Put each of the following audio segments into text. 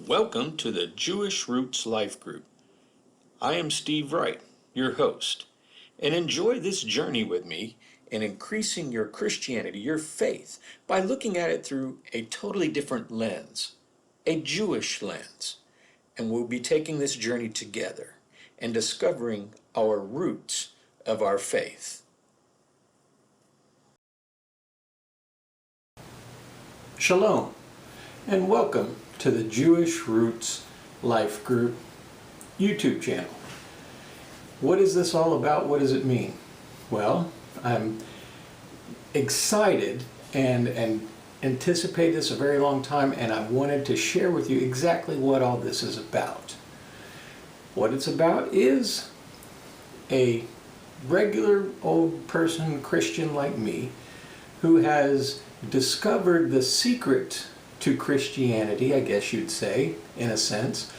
Welcome to the Jewish Roots Life Group. I am Steve Wright, your host, and enjoy this journey with me in increasing your Christianity, your faith, by looking at it through a totally different lens, a Jewish lens. And we'll be taking this journey together and discovering our roots of our faith. Shalom, and welcome to the Jewish Roots Life Group YouTube channel. What is this all about? What does it mean? Well, I'm excited and anticipate this a very long time, and I wanted to share with you exactly what all this is about. What it's about is a regular old person, Christian like me, who has discovered the secret to Christianity, I guess you'd say, in a sense,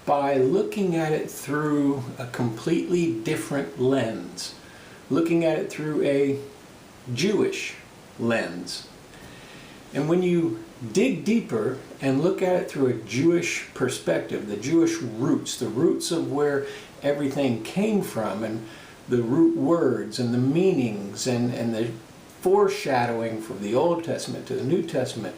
by looking at it through a completely different lens, looking at it through a Jewish lens. And when you dig deeper and look at it through a Jewish perspective, the Jewish roots, the roots of where everything came from, and the root words and the meanings and the foreshadowing from the Old Testament to the New Testament,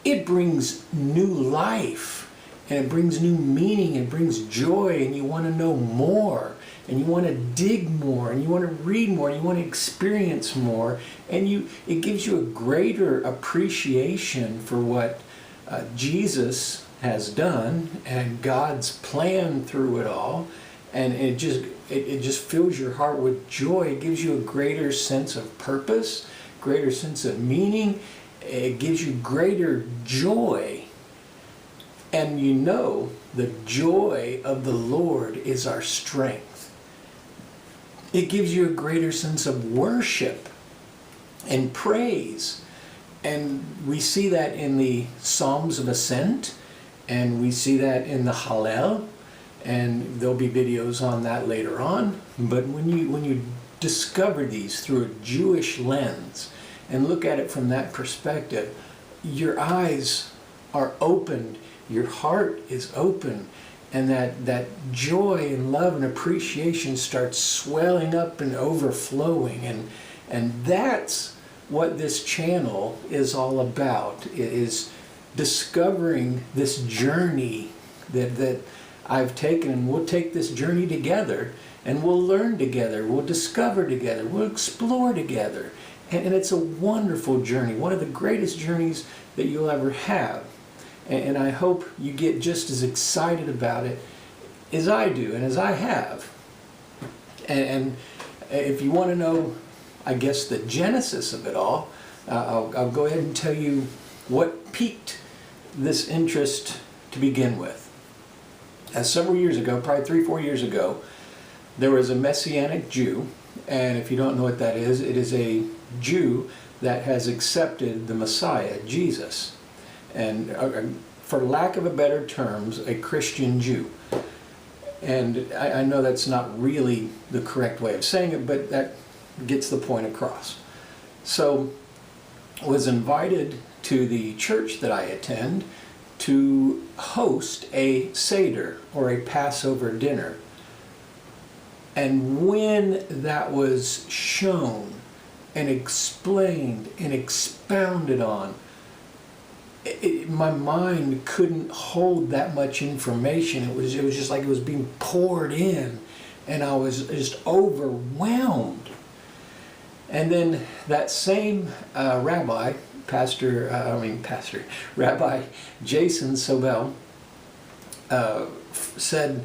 it brings new life, and it brings new meaning, it brings joy, and you want to know more, and you want to dig more, and you want to read more, and you want to experience more, and it gives you a greater appreciation for what Jesus has done and God's plan through it all, and it just fills your heart with joy. It gives you a greater sense of purpose, greater sense of meaning. It gives you greater joy. And you know, the joy of the Lord is our strength. It gives you a greater sense of worship and praise. And we see that in the Psalms of Ascent, and we see that in the Hallel, and there'll be videos on that later on. But when you discover these through a Jewish lens and look at it from that perspective, your eyes are opened, your heart is open, and that joy and love and appreciation starts swelling up and overflowing. And that's what this channel is all about, is discovering this journey that I've taken, and we'll take this journey together, and we'll learn together, we'll discover together, we'll explore together. And it's a wonderful journey, one of the greatest journeys that you'll ever have. And I hope you get just as excited about it as I do and as I have. And if you want to know, I guess, the genesis of it all, I'll go ahead and tell you what piqued this interest to begin with. Several years ago, probably 3-4 years ago, there was a Messianic Jew, and if you don't know what that is, it is a Jew that has accepted the Messiah, Jesus, and for lack of a better terms, a Christian Jew. And I know that's not really the correct way of saying it, but that gets the point across. So I was invited to the church that I attend to host a Seder, or a Passover dinner. And when that was shown and explained and expounded on, my mind couldn't hold that much information. It was just like it was being poured in, and I was just overwhelmed. And then that same Rabbi Jason Sobel said,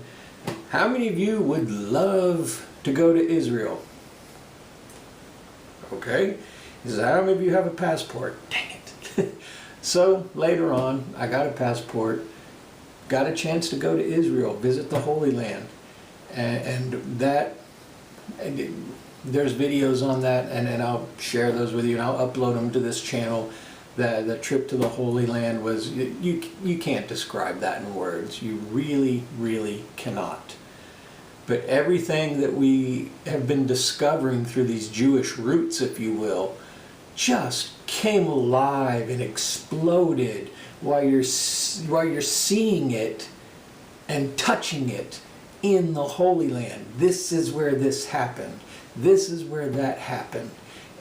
"How many of you would love to go to Israel?" Okay. He says, "How many of you have a passport?" Dang it. So later on, I got a passport, got a chance to go to Israel, visit the Holy Land. And there's videos on that, and I'll share those with you, and I'll upload them to this channel. The trip to the Holy Land was, you can't describe that in words. You really, really cannot. But everything that we have been discovering through these Jewish roots, if you will, just came alive and exploded while you're seeing it and touching it in the Holy Land. This is where this happened. This is where that happened.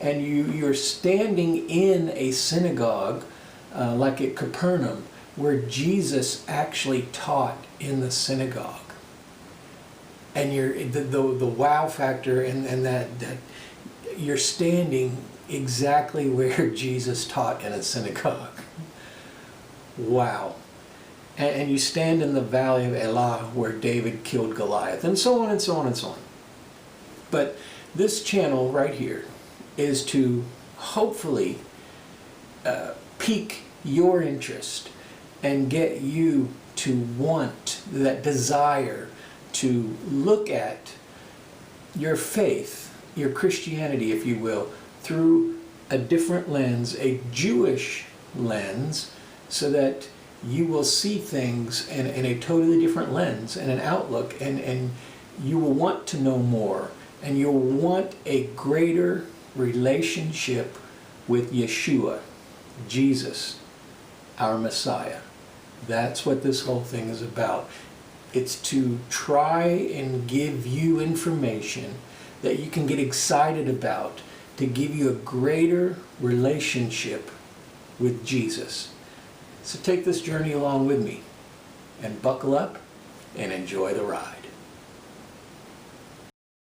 And you're standing in a synagogue like at Capernaum, where Jesus actually taught in the synagogue. And the wow factor and that you're standing exactly where Jesus taught in a synagogue. Wow. And you stand in the valley of Elah where David killed Goliath, and so on and so on and so on. But this channel right here is to hopefully pique your interest and get you to want that desire to look at your faith, your Christianity, if you will, through a different lens, a Jewish lens, so that you will see things in a totally different lens and an outlook, and you will want to know more, and you'll want a greater relationship with Yeshua, Jesus, our Messiah. That's what this whole thing is about. It's to try and give you information that you can get excited about, to give you a greater relationship with Jesus. So take this journey along with me and buckle up and enjoy the ride.